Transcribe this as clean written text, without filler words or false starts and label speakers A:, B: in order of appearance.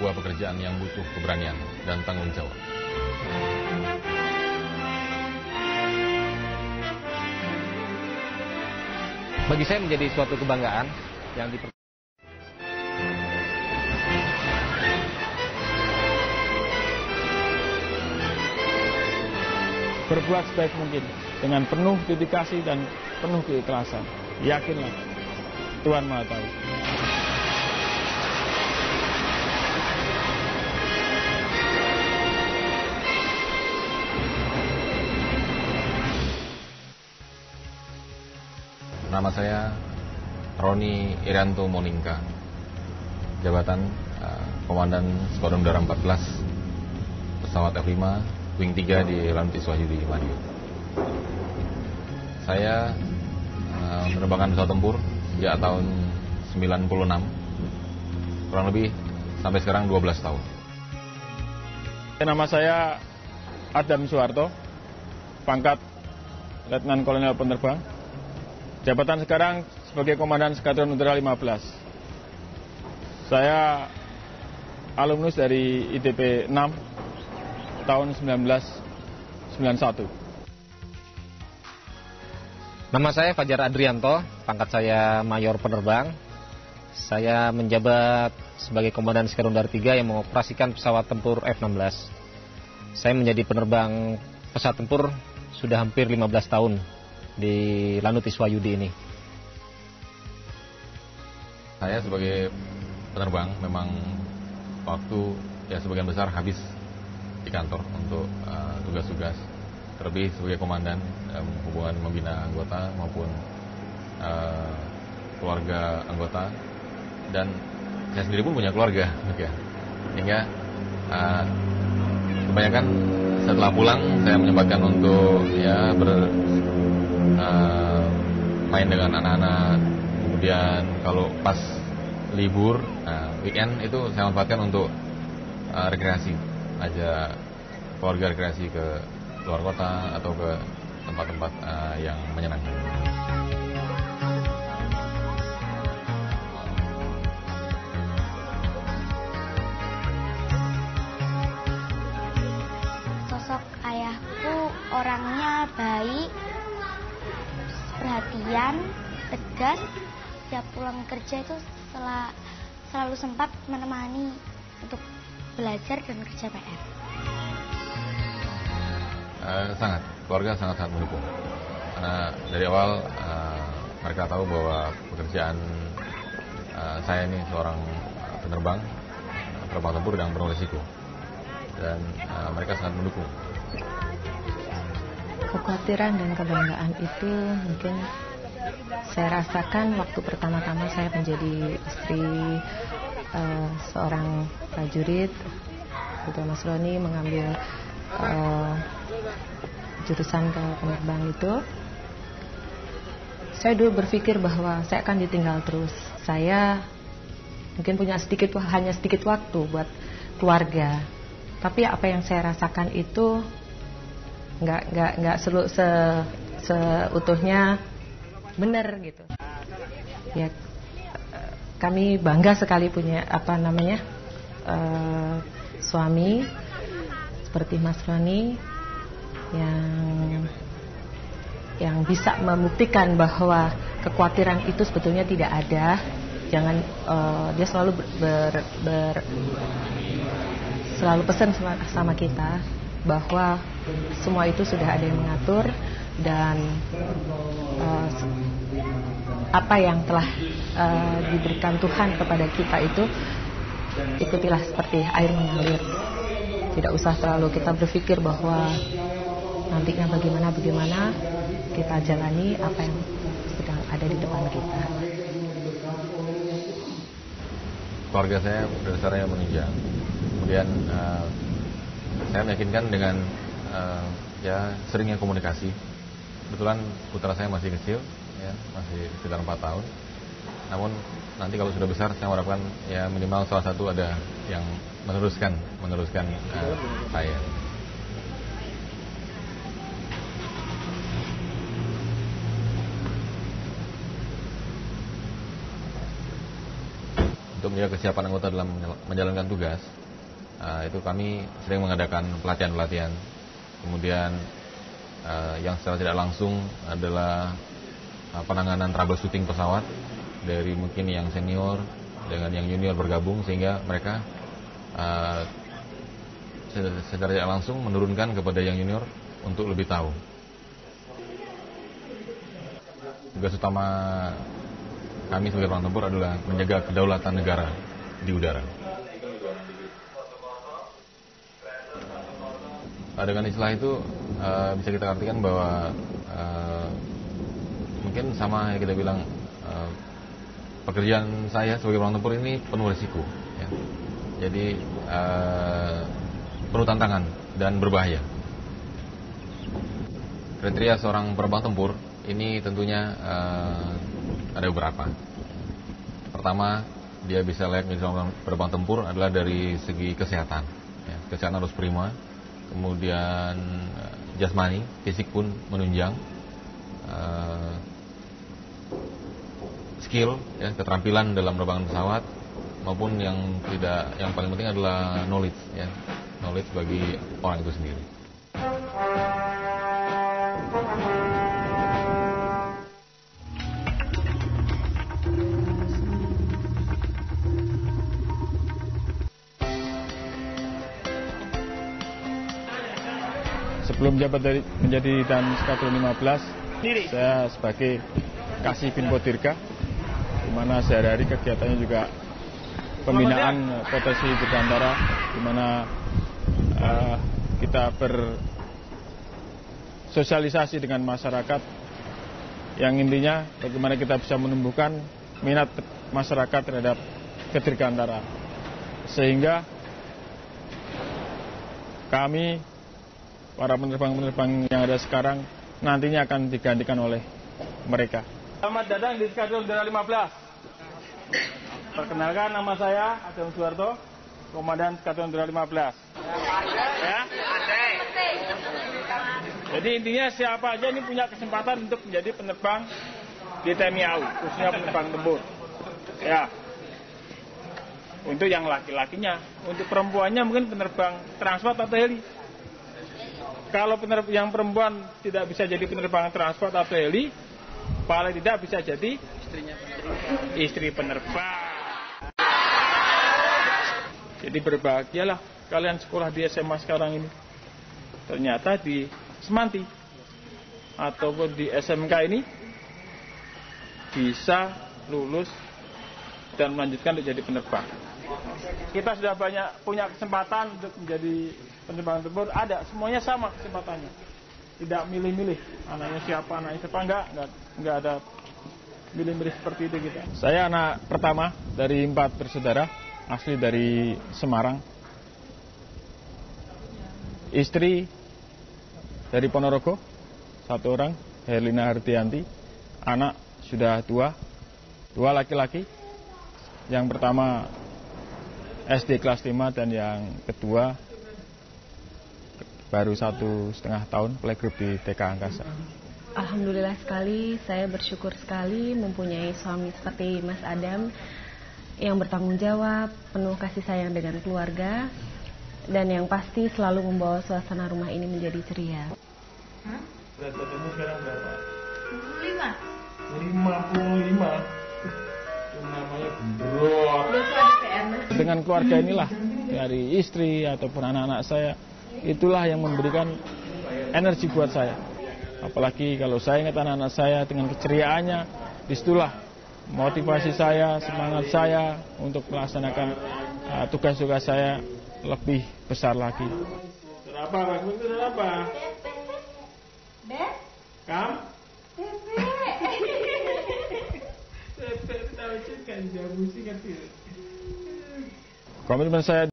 A: sebuah pekerjaan yang butuh keberanian dan tanggung jawab.
B: Bagi saya menjadi suatu kebanggaan yang
C: berbuat sebaik mungkin dengan penuh dedikasi dan penuh keikhlasan. Yakinlah, Tuhan Maha Tahu.
A: Nama saya Roni Irianto Moningka, jabatan Komandan Skuadron Udara 14, pesawat F5, Wing 3 di Lanut Iswahyudi, Madiun. Saya menerbangkan pesawat tempur sejak tahun 96, kurang lebih sampai sekarang 12 tahun.
C: Nama saya Adam Suharto, pangkat Letnan Kolonel Penerbang. Jabatan sekarang sebagai Komandan Skadron Udara 15. Saya alumnus dari IDP 6 tahun 1991.
B: Nama saya Fajar Adrianto, pangkat saya Mayor Penerbang. Saya menjabat sebagai Komandan Skadron Udara 3 yang mengoperasikan pesawat tempur F-16. Saya menjadi penerbang pesawat tempur sudah hampir 15 tahun di Lanut Iswahyudi ini.
A: Saya sebagai penerbang memang waktu sebagian besar habis di kantor untuk tugas-tugas, terlebih sebagai komandan hubungan membina anggota maupun keluarga anggota, dan saya sendiri pun punya keluarga, sehingga kebanyakan setelah pulang saya menyempatkan untuk main dengan anak-anak. Kemudian kalau pas libur, weekend itu saya manfaatkan untuk rekreasi, ajak keluarga rekreasi ke luar kota atau ke tempat-tempat yang menyenangkan.
D: Sosok ayahku orangnya baik, perhatian, tegas. Setiap pulang kerja itu selalu sempat menemani untuk belajar dan kerja PR.
A: Keluarga sangat mendukung. Karena dari awal mereka tahu bahwa pekerjaan saya ini seorang penerbang tempur yang penuh risiko, dan mereka sangat mendukung.
E: Kekhawatiran dan kebanggaan itu mungkin saya rasakan waktu pertama-tama saya menjadi istri seorang prajurit. Betul, Mas Roni mengambil jurusan ke penerbang itu. Saya dulu berpikir bahwa saya akan ditinggal terus. Saya mungkin punya hanya sedikit waktu buat keluarga. Tapi apa yang saya rasakan itu nggak seutuhnya benar gitu. Ya, kami bangga sekali punya suami seperti Mas Roni yang bisa membuktikan bahwa kekhawatiran itu sebetulnya tidak ada. Jangan dia selalu selalu pesan sama kita bahwa semua itu sudah ada yang mengatur, dan apa yang telah diberikan Tuhan kepada kita itu ikutilah seperti air mengalir. Tidak usah terlalu kita berpikir bahwa nantinya bagaimana, kita jalani apa yang sedang ada di depan kita.
A: Keluarga saya berdasarnya menunjang. Kemudian saya meyakinkan dengan seringnya komunikasi. Kebetulan putra saya masih kecil, masih sekitar 4 tahun. Namun nanti kalau sudah besar, saya harapkan minimal salah satu ada yang meneruskan saya. Untuk untuk menjaga kesiapan anggota dalam menjalankan tugas, itu kami sering mengadakan pelatihan-pelatihan. Kemudian yang secara tidak langsung adalah penanganan troubleshooting pesawat dari mungkin yang senior dengan yang junior bergabung, sehingga mereka secara tidak langsung menurunkan kepada yang junior untuk lebih tahu. Tugas utama kami sebagai perang tempur adalah menjaga kedaulatan negara di udara. Dengan istilah itu bisa kita artikan bahwa mungkin sama yang kita bilang, pekerjaan saya sebagai perang tempur ini penuh risiko, ya. Jadi penuh tantangan dan berbahaya. Kriteria seorang penerbang tempur ini tentunya ada beberapa. Pertama, dia bisa layak menjadi seorang penerbang tempur adalah dari segi kesehatan, ya. Kesehatan harus prima. Kemudian jasmani, fisik pun menunjang. Skill, ya, keterampilan dalam penerbangan pesawat, maupun yang paling penting adalah knowledge, ya. Knowledge bagi orang itu sendiri.
C: Sebelum jabat menjadi dan Skadron 15, saya sebagai Kasih Binkodirga, di mana sehari-hari kegiatannya juga pembinaan potensi dirgantara, di mana kita bersosialisasi dengan masyarakat, yang intinya bagaimana kita bisa menumbuhkan minat masyarakat terhadap kedirgantara, sehingga kami, para penerbang-penerbang yang ada sekarang, nantinya akan digantikan oleh mereka. Selamat datang di Skadron Udara 15. Perkenalkan, nama saya Adam Suharto, Komandan Skadron Udara 15. Ya? Jadi intinya siapa aja ini punya kesempatan untuk menjadi penerbang di TNI AU, khususnya penerbang tempur. Ya. Untuk yang laki-lakinya, untuk perempuannya mungkin penerbang transport atau heli. Kalau yang perempuan tidak bisa jadi penerbang transport atau heli, paling tidak bisa jadi istri penerbang. Jadi berbahagialah kalian sekolah di SMA sekarang ini. Ternyata di Semanti ataupun di SMK ini bisa lulus dan melanjutkan untuk jadi penerbang. Kita sudah banyak punya kesempatan untuk menjadi penerbang tempur, ada, semuanya sama kesempatannya. Tidak milih-milih anaknya siapa, enggak ada milih-milih seperti itu kita. Saya anak pertama dari 4 bersaudara, asli dari Semarang. Istri dari Ponorogo, 1 orang, Herlina Hardianti. Anak sudah 2 laki-laki. Yang pertama SD kelas 5 dan yang kedua baru 1,5 tahun playgroup di TK Angkasa.
F: Alhamdulillah sekali, saya bersyukur sekali mempunyai suami seperti Mas Adam yang bertanggung jawab, penuh kasih sayang dengan keluarga, dan yang pasti selalu membawa suasana rumah ini menjadi ceria.
C: Berat badanmu sekarang berapa? 55. Namanya gendrot. Dengan keluarga inilah, dari istri ataupun anak-anak saya, itulah yang memberikan energi buat saya. Apalagi kalau saya ingat anak-anak saya dengan keceriaannya, disitulah motivasi saya, semangat saya untuk melaksanakan tugas-tugas saya lebih besar lagi. Apa? Apa? Kam? Komitmen saya